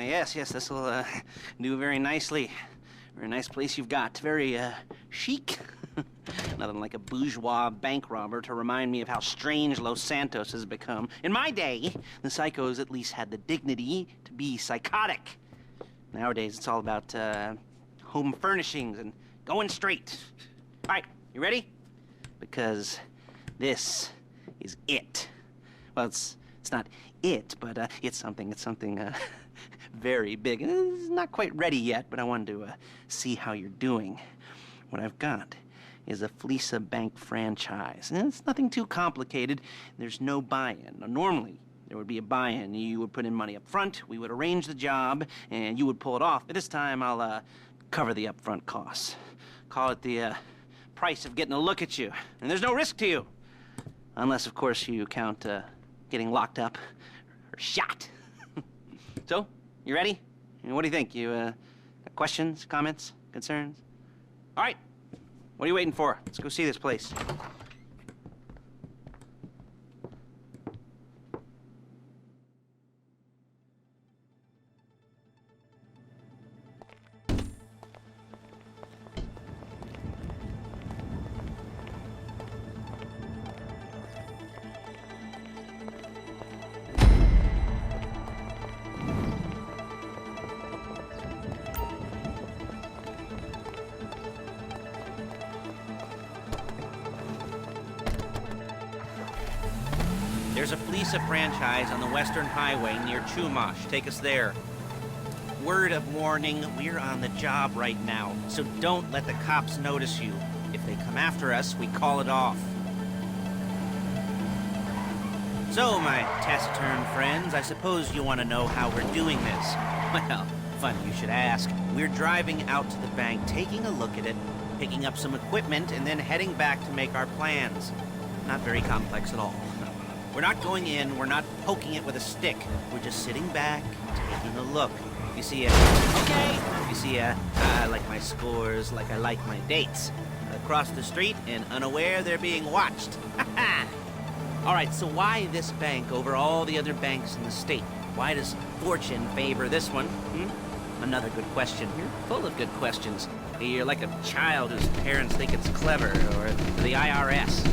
yes, this'll do very nicely. Very nice place you've got. Very chic. Nothing like a bourgeois bank robber to remind me of how strange Los Santos has become. In my day, the psychos at least had the dignity to be psychotic. Nowadays, it's all about home furnishings and going straight. All right, you ready? Because this is it. Well, it's not it, but it's something very big. It's not quite ready yet, but I wanted to see how you're doing. What I've got is a Fleece Bank franchise. And it's nothing too complicated. There's no buy-in. Now, normally, there would be a buy-in. You would put in money up front, we would arrange the job, and you would pull it off. But this time, I'll cover the upfront costs. Call it the price of getting a look at you. And there's no risk to you. Unless, of course, you count getting locked up or shot. So, you ready? What do you think? You got questions, comments, concerns? All right. What are you waiting for? Let's go see this place. There's a Fleece franchise on the Western Highway near Chumash. Take us there. Word of warning, we're on the job right now, so don't let the cops notice you. If they come after us, we call it off. So, my taciturn friends, I suppose you want to know how we're doing this. Well, funny you should ask. We're driving out to the bank, taking a look at it, picking up some equipment, and then heading back to make our plans. Not very complex at all. We're not going in, we're not poking it with a stick. We're just sitting back, taking a look. You see, I like my scores like I like my dates. Across the street and unaware they're being watched. All right, so why this bank over all the other banks in the state? Why does fortune favor this one? Another good question. You're full of good questions. You're like a child whose parents think it's clever, or the IRS.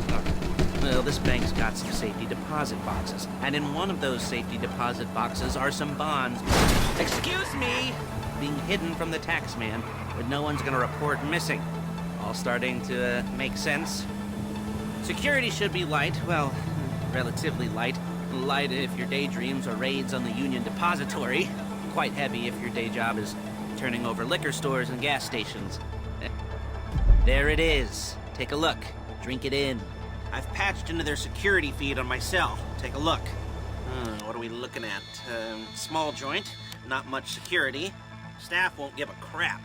Well, this bank's got some safety deposit boxes, and in one of those safety deposit boxes are some bonds. Excuse me! Being hidden from the tax man, but no one's gonna report missing. All starting to make sense. Security should be light, well, relatively light. Light if your daydreams are raids on the Union Depository. Quite heavy if your day job is turning over liquor stores and gas stations. There it is. Take a look. Drink it in. I've patched into their security feed on my cell. Take a look. What are we looking at? Small joint, not much security. Staff won't give a crap,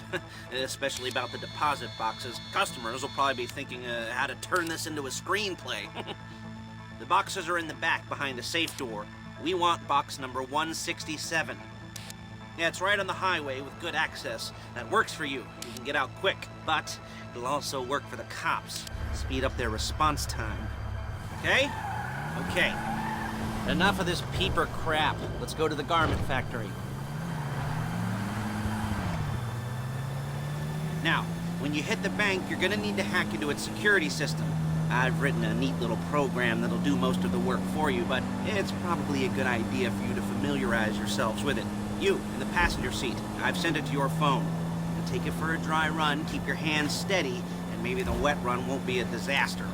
especially about the deposit boxes. Customers will probably be thinking how to turn this into a screenplay. The boxes are in the back behind a safe door. We want box number 167. Yeah, it's right on the highway with good access. That works for you. You can get out quick, but it'll also work for the cops. Speed up their response time. Okay? Okay. Enough of this peeper crap. Let's go to the garment factory. Now, when you hit the bank, you're gonna need to hack into its security system. I've written a neat little program that'll do most of the work for you, but it's probably a good idea for you to familiarize yourselves with it. You, in the passenger seat, I've sent it to your phone. And take it for a dry run, keep your hands steady, and maybe the wet run won't be a disaster.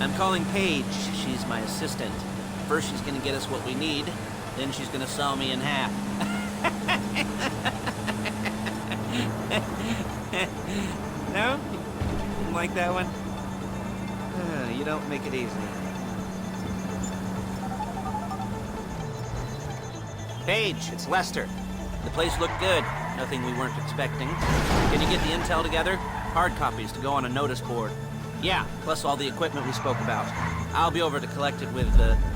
I'm calling Paige. She's my assistant. First she's gonna get us what we need, then she's gonna saw me in half. No? Didn't like that one? You don't make it easy. Paige, it's Lester. The place looked good. Nothing we weren't expecting. Can you get the intel together? Hard copies to go on a notice board. Yeah, plus all the equipment we spoke about. I'll be over to collect it with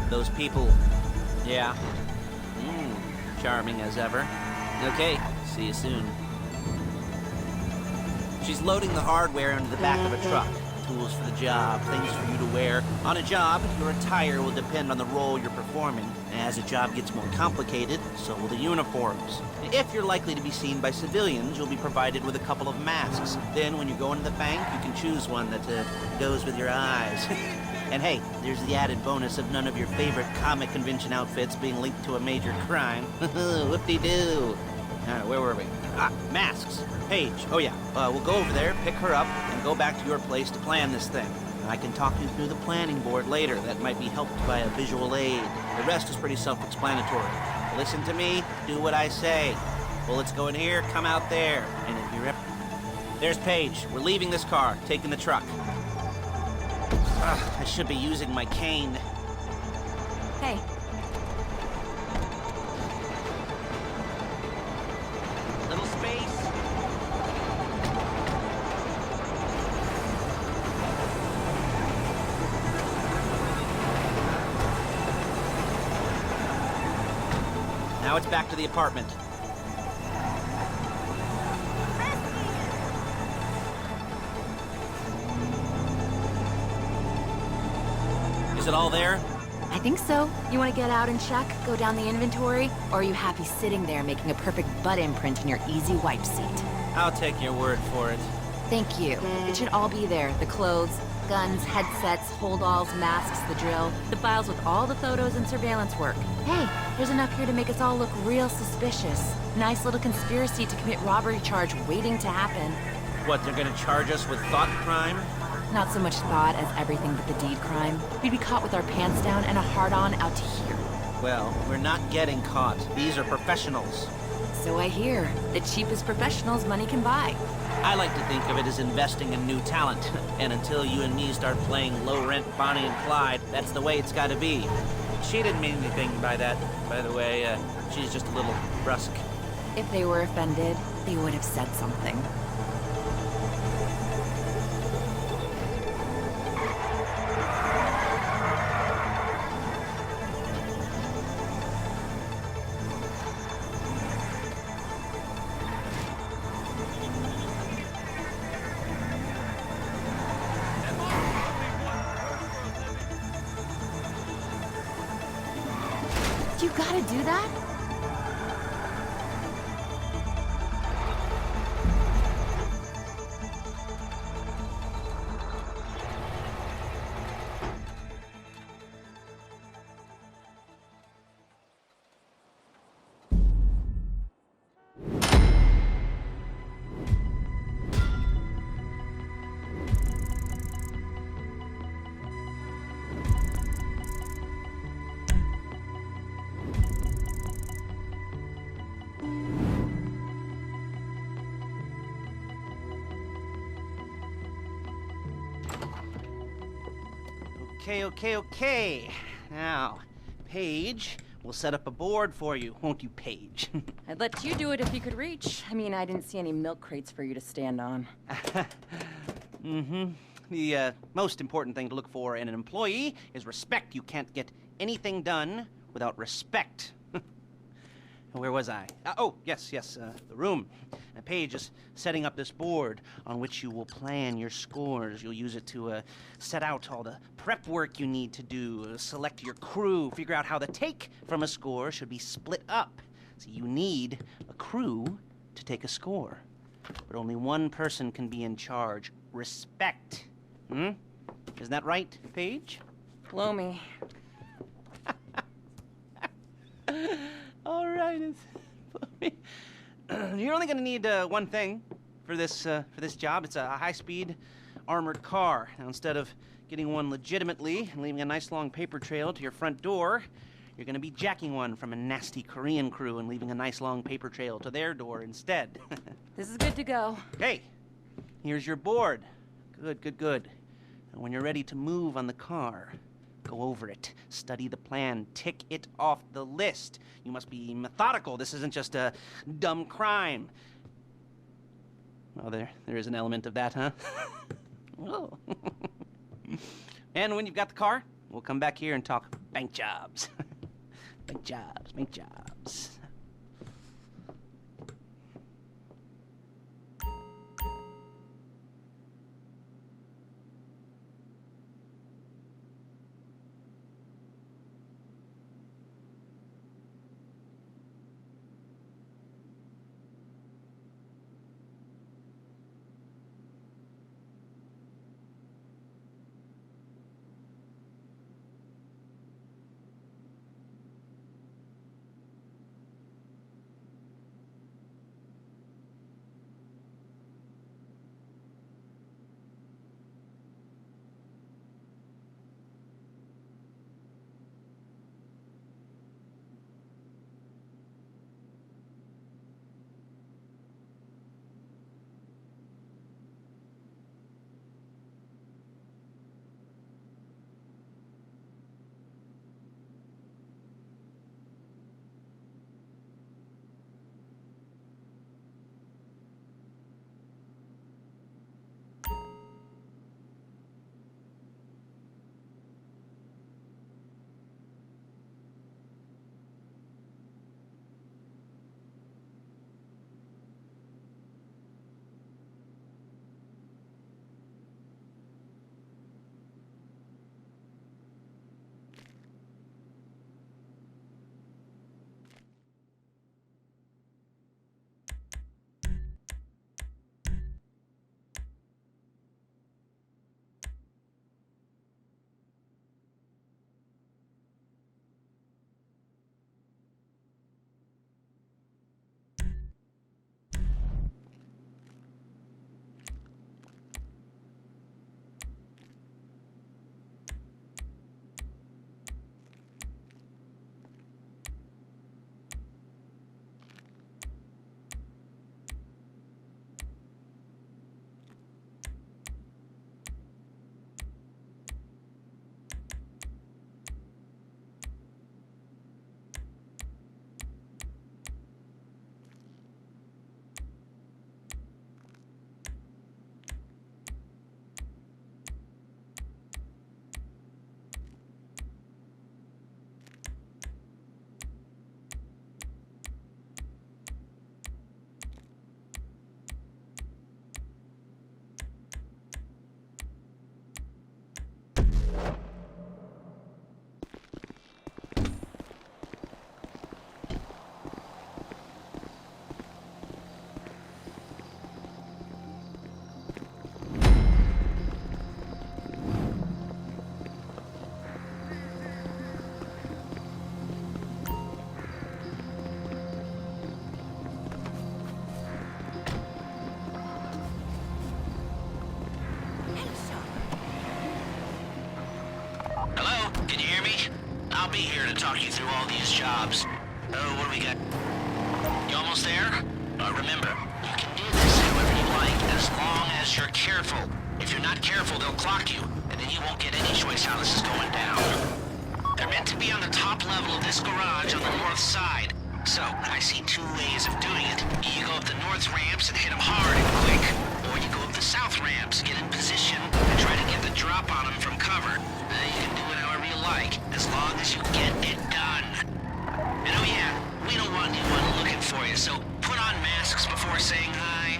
those people. Yeah. Charming as ever. Okay, see you soon. She's loading the hardware into the back of a truck. Tools for the job, things for you to wear. On a job, your attire will depend on the role you're performing. As a job gets more complicated, so will the uniforms. If you're likely to be seen by civilians, you'll be provided with a couple of masks. Then when you go into the bank, you can choose one that goes with your eyes. And hey, there's the added bonus of none of your favorite comic convention outfits being linked to a major crime. Whoop-de-doo. Where were we? Masks. Paige. Oh yeah, we'll go over there, pick her up, and go back to your place to plan this thing. I can talk you through the planning board later. That might be helped by a visual aid. The rest is pretty self-explanatory. Listen to me, do what I say. Bullets go in here, come out there. And if you're There's Paige. We're leaving this car, taking the truck. I should be using my cane. Hey. Little space. Now it's back to the apartment. Is it all there? I think so. You want to get out and check? Go down the inventory? Or are you happy sitting there making a perfect butt imprint in your easy wipe seat? I'll take your word for it. Thank you. It should all be there. The clothes, guns, headsets, holdalls, masks, the drill. The files with all the photos and surveillance work. Hey, there's enough here to make us all look real suspicious. Nice little conspiracy to commit robbery charge waiting to happen. What, they're gonna charge us with thought crime? Not so much thought as everything but the deed crime. We'd be caught with our pants down and a hard-on out to here. Well, we're not getting caught. These are professionals. So I hear. The cheapest professionals money can buy. I like to think of it as investing in new talent. And until you and me start playing low-rent Bonnie and Clyde, that's the way it's gotta be. She didn't mean anything by that, by the way. She's just a little brusque. If they were offended, they would have said something. You gotta do that? Okay. Now, Paige, we'll set up a board for you, won't you, Paige? I'd let you do it if you could reach. I mean, I didn't see any milk crates for you to stand on. The most important thing to look for in an employee is respect. You can't get anything done without respect. Where was I? Yes, the room. Paige is setting up this board on which you will plan your scores. You'll use it to set out all the prep work you need to do, select your crew, figure out how the take from a score should be split up. So you need a crew to take a score. But only one person can be in charge. Respect. Isn't that right, Paige? Blow me. All right. You're only going to need one thing for this job. It's a high-speed armored car. Now, instead of getting one legitimately and leaving a nice long paper trail to your front door, You're gonna be jacking one from a nasty Korean crew and leaving a nice long paper trail to their door instead. This is good to go. Hey, here's your board. Good, good, good. And when you're ready to move on the car, go over it, study the plan, tick it off the list. You must be methodical. This isn't just a dumb crime. Well, there is an element of that, huh? Oh. And when you've got the car, we'll come back here and talk bank jobs. Bank jobs, bank jobs. I'll be here to talk you through all these jobs. Oh, what do we got? You almost there? Remember, you can do this however you like, as long as you're careful. If you're not careful, they'll clock you, and then you won't get any choice how this is going down. They're meant to be on the top level of this garage on the north side. So, I see two ways of doing it. You go up the north ramps and hit them hard and quick, or you go up the south ramps, get in position, and try to get the drop on them from cover. You can do it however you like, as long as you get it done. And oh yeah, we don't want anyone looking for you, so put on masks before saying hi.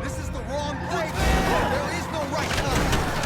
This is the wrong place! There is no right time!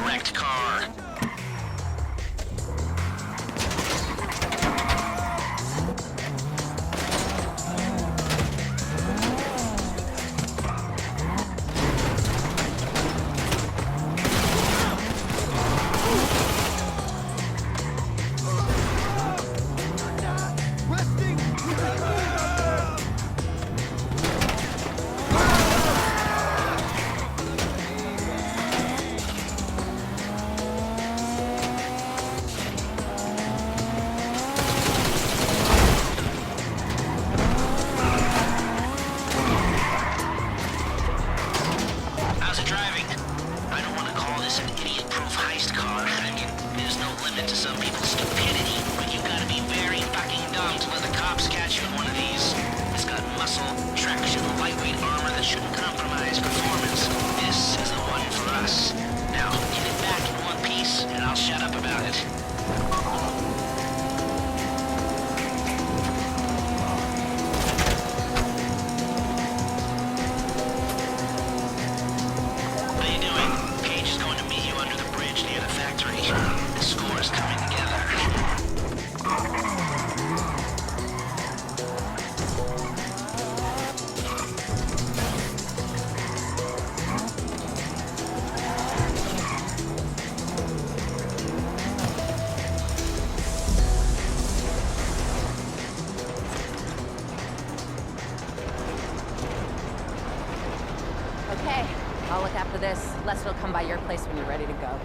wrecked car. How's it driving? I don't want to call this an idiot-proof heist car. I mean, there's no limit to some people's stupidity, but you've got to be very fucking dumb to let the cops catch you in one of these. It's got muscle, traction, lightweight armor that shouldn't compromise performance. This is the one for us. Now, get it back in one piece, and I'll shut up about it. How you doing? Paige is going to meet you under the bridge near the factory. The score is coming together. Okay, I'll look after this. Les will come by your place when you're ready to go.